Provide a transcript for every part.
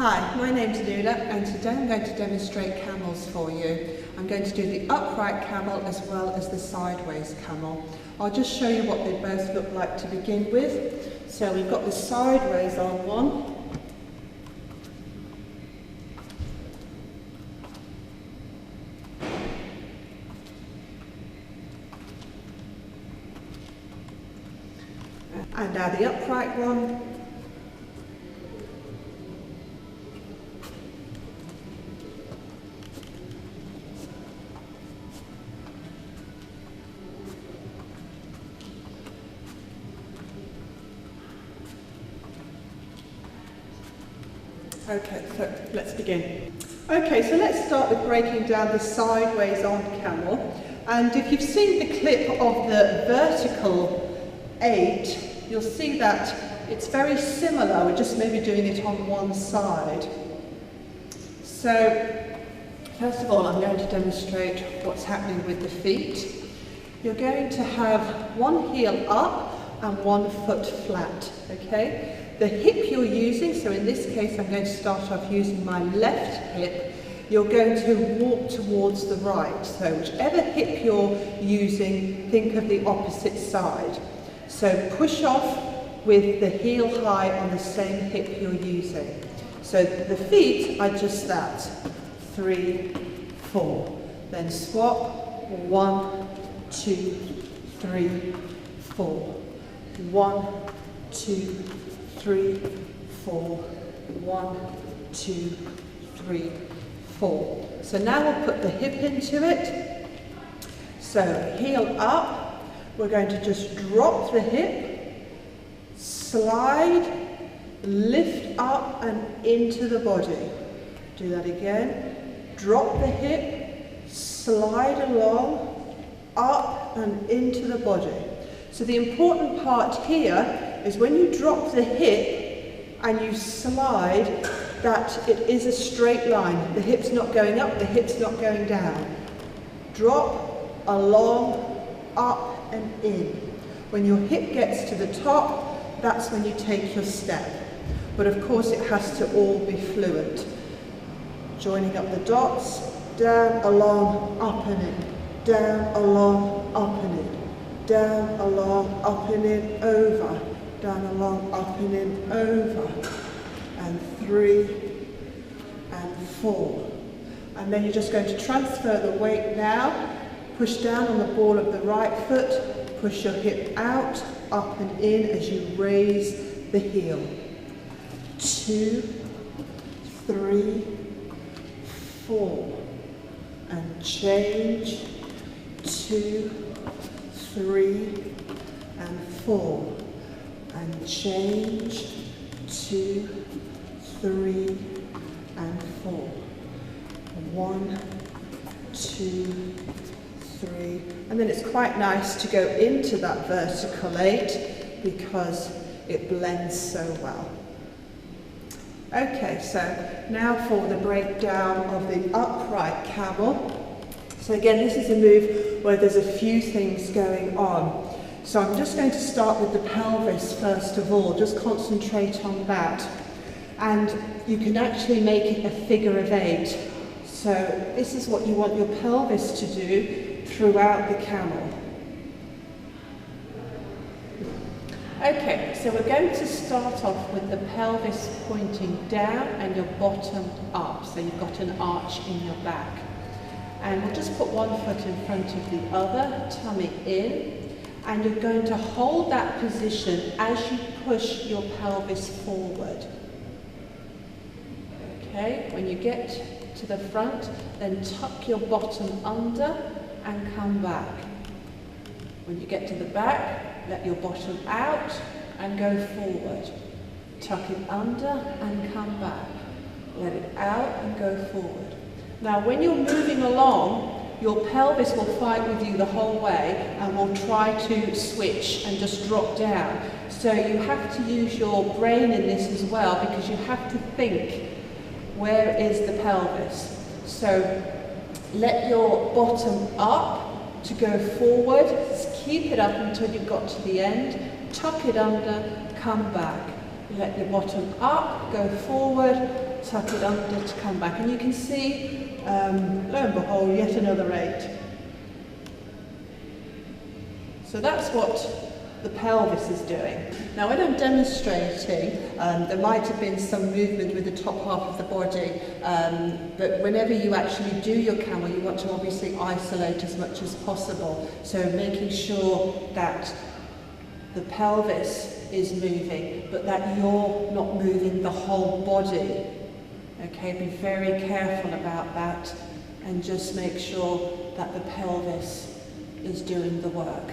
Hi, my name's Nuala and today I'm going to demonstrate camels for you. I'm going to do the upright camel as well as the sideways camel. I'll just show you what they both look like to begin with. So we've got the sideways on one. And now the upright one. Okay, so let's begin. Okay, so let's start with breaking down the sideways on camel. And if you've seen the clip of the vertical 8, you'll see that it's very similar. We're just maybe doing it on one side. So, first of all, I'm going to demonstrate what's happening with the feet. You're going to have one heel up and one foot flat, okay? The hip you're using, so in this case I'm going to start off using my left hip, you're going to walk towards the right. So whichever hip you're using, think of the opposite side. So push off with the heel high on the same hip you're using. So the feet are just that, 3, 4. Then swap, 1, 2, 3, 4. 1, 2, 3, 4, 1, 2, 3, 4. So now we'll put the hip into it. So heel up, we're going to just drop the hip, slide, lift up and into the body. Do that again. Drop the hip, slide along, up and into the body. So the important part here is when you drop the hip and you slide, that it is a straight line. The hip's not going up, the hip's not going down. Drop, along, up and in. When your hip gets to the top, that's when you take your step. But of course it has to all be fluent. Joining up the dots, down, along, up and in. Down, along, up and in. Down, along, up and in, over. Down, along, up and in, over. And 3 and 4. And then you're just going to transfer the weight now. Push down on the ball of the right foot. Push your hip out, up and in as you raise the heel. 2, 3, 4. And change. 2, 3 and 4. And change. 2, 3 and 4. 1, 2, 3. And then it's quite nice to go into that vertical 8 because it blends so well. Okay, so now for the breakdown of the upright camel. So again, this is a move where there's a few things going on. So I'm just going to start with the pelvis first of all, just concentrate on that. And you can actually make it a figure of 8. So this is what you want your pelvis to do throughout the camel. Okay, so we're going to start off with the pelvis pointing down and your bottom up. So you've got an arch in your back. And we'll just put one foot in front of the other, tummy in, and you're going to hold that position as you push your pelvis forward. Okay, when you get to the front, then tuck your bottom under and come back. When you get to the back, let your bottom out and go forward. Tuck it under and come back. Let it out and go forward. Now when you're moving along, your pelvis will fight with you the whole way and will try to switch and just drop down. So you have to use your brain in this as well because you have to think, where is the pelvis? So let your bottom up to go forward. Just keep it up until you've got to the end. Tuck it under, come back. Let your bottom up, go forward, tuck it under to come back. And you can see, lo and behold, yet another 8. So that's what the pelvis is doing. Now when I'm demonstrating, there might have been some movement with the top half of the body, but whenever you actually do your camel, you want to obviously isolate as much as possible. So making sure that the pelvis is moving, but that you're not moving the whole body. Okay, be very careful about that and just make sure that the pelvis is doing the work.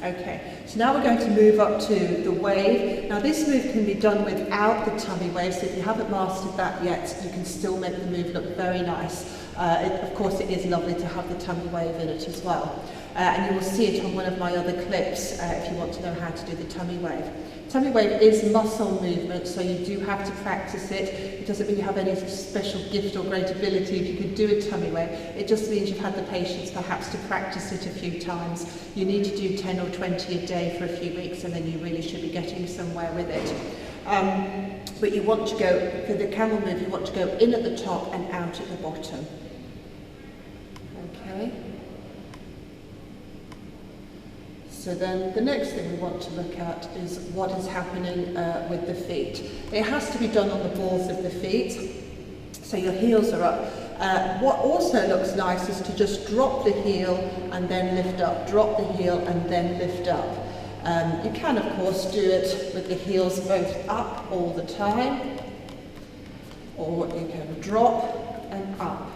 Okay, so now we're going to move up to the wave. Now this move can be done without the tummy wave, so if you haven't mastered that yet, you can still make the move look very nice. Of course it is lovely to have the tummy wave in it as well. And you will see it on one of my other clips if you want to know how to do the tummy wave. Tummy wave is muscle movement, so you do have to practice it. It doesn't mean you have any special gift or great ability if you can do a tummy wave. It just means you've had the patience perhaps to practice it a few times. You need to do 10 or 20 a day for a few weeks, and then you really should be getting somewhere with it. But you want to go, for the camel move, you want to go in at the top and out at the bottom. Okay. So then the next thing we want to look at is what is happening with the feet. It has to be done on the balls of the feet, so your heels are up. What also looks nice is to just drop the heel and then lift up, drop the heel and then lift up. You can of course do it with the heels both up all the time, or you can drop and up,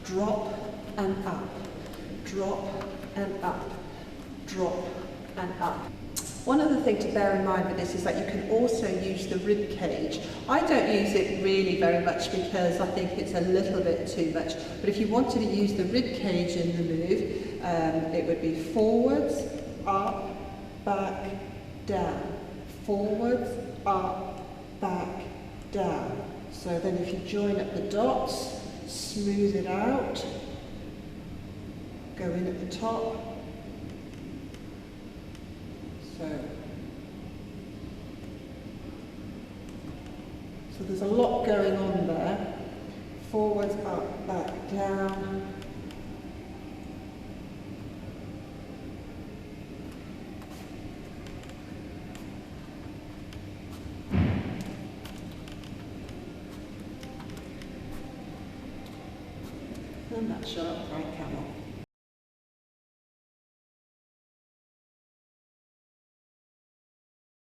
drop and up, drop and up, drop and up. One other thing to bear in mind with this is that you can also use the rib cage. I don't use it really very much because I think it's a little bit too much, but if you wanted to use the rib cage in the move, it would be forwards, up, back, down, forwards, up, back, down. So then if you join up the dots, smooth it out, go in at the top. So there's a lot going on there. Forwards, up, back, down. And that's your upright camel.